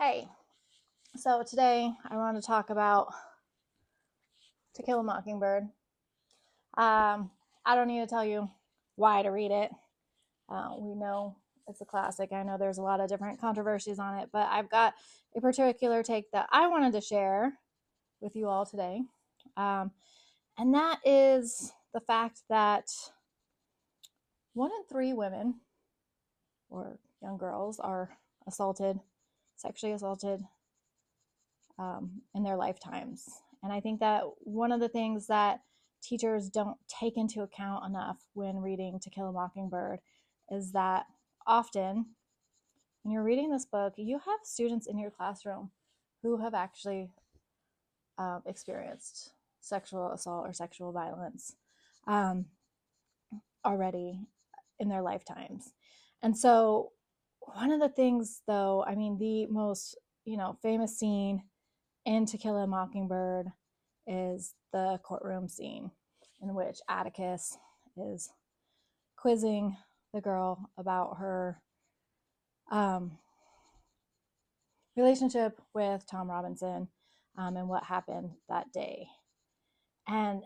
Hey, so today I want to talk about To Kill a Mockingbird. I don't need to tell you why to read it. We know it's a classic. I know there's a lot of different controversies on it, but I've got a particular take that I wanted to share with you all today. Um, and that is the fact that 1 in 3 women or young girls are sexually assaulted in their lifetimes. And I think that one of the things that teachers don't take into account enough when reading To Kill a Mockingbird is that often when you're reading this book, you have students in your classroom who have actually experienced sexual assault or sexual violence um, already in their lifetimes. And so, one of the things, though, I mean, the most famous scene in To Kill a Mockingbird is the courtroom scene in which Atticus is quizzing the girl about her um, relationship with Tom Robinson and what happened that day. And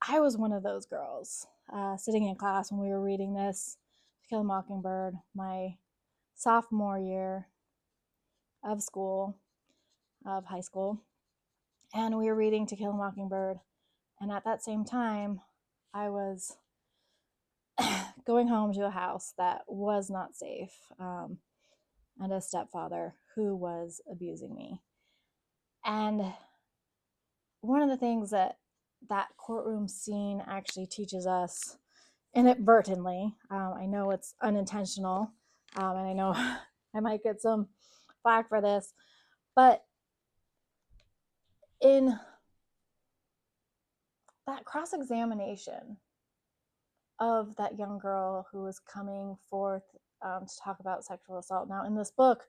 I was one of those girls sitting in class when we were reading this To Kill a Mockingbird, my sophomore year of school, of high school. And we were reading To Kill a Mockingbird. And at that same time, I was going home to a house that was not safe and a stepfather who was abusing me. And one of the things that courtroom scene actually teaches us inadvertently, I know it's unintentional, and I know I might get some flack for this, but in that cross-examination of that young girl who was coming forth to talk about sexual assault. Now, in this book,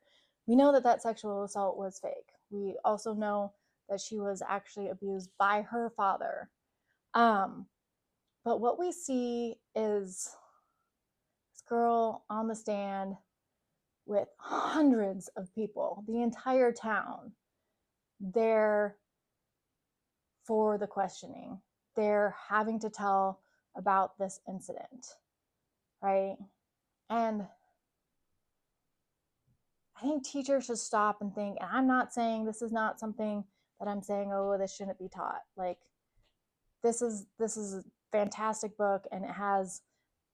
we know that sexual assault was fake. We also know that she was actually abused by her father. But what we see is this girl on the stand with hundreds of people, the entire town, there for the questioning. They're having to tell about this incident, right? And I think teachers should stop and think, and I'm not saying this is not something that I'm saying, oh, this shouldn't be taught. Like this is a fantastic book and it has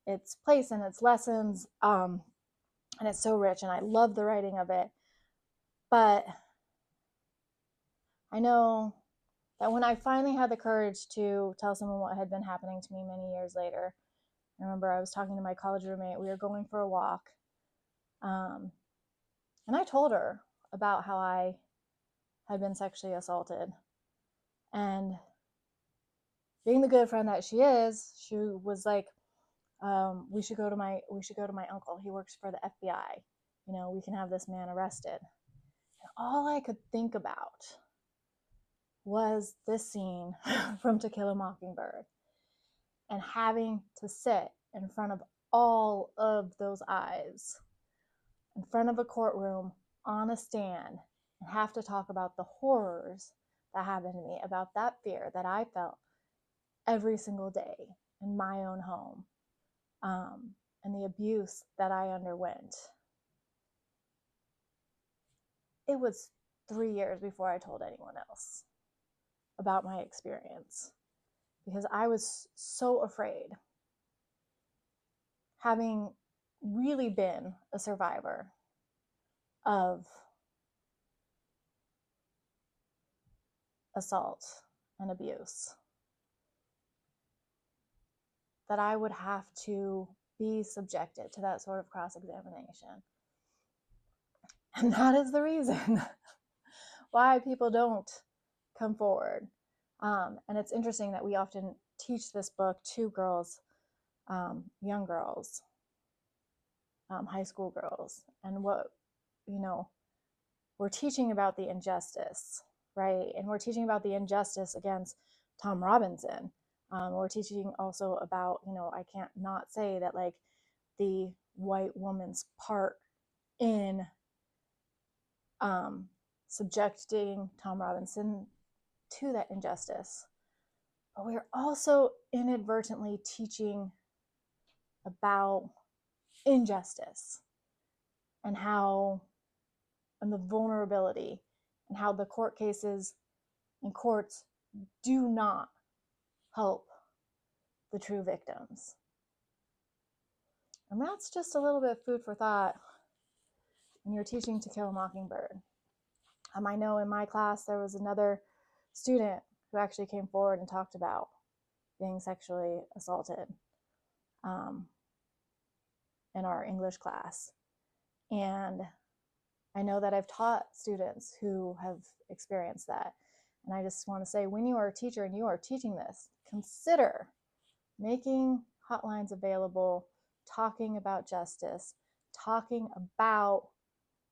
its place and its lessons. And it's so rich and I love the writing of it. But I know that when I finally had the courage to tell someone what had been happening to me many years later, I remember I was talking to my college roommate. We were going for a walk. And I told her about how I had been sexually assaulted. And being the good friend that she is, she was like, we should go to my uncle. He works for the FBI. We can have this man arrested. And all I could think about was this scene from To Kill a Mockingbird and having to sit in front of all of those eyes, in front of a courtroom on a stand, and have to talk about the horrors that happened to me, about that fear that I felt every single day in my own home, and the abuse that I underwent. It was 3 years before I told anyone else about my experience because I was so afraid, having really been a survivor of assault and abuse, that I would have to be subjected to that sort of cross-examination. And that is the reason why people don't come forward. And it's interesting that we often teach this book to girls, young girls, high school girls, and we're teaching about the injustice, right? And we're teaching about the injustice against Tom Robinson. We're teaching also about, I can't not say that like the white woman's part in subjecting Tom Robinson to that injustice. But we're also inadvertently teaching about injustice and how, and the vulnerability, and how the court cases and courts do not help the true victims. And that's just a little bit of food for thought when you're teaching To Kill a Mockingbird. I know in my class there was another student who actually came forward and talked about being sexually assaulted in our English class. And I know that I've taught students who have experienced that. And I just want to say, when you are a teacher and you are teaching this, consider making hotlines available, talking about justice, talking about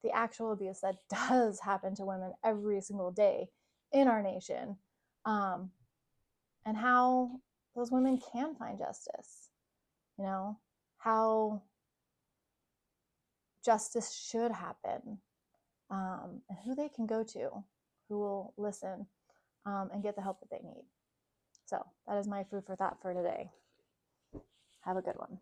the actual abuse that does happen to women every single day in our nation, and how those women can find justice, how justice should happen, and who they can go to, who will listen and get the help that they need. So that is my food for thought for today. Have a good one.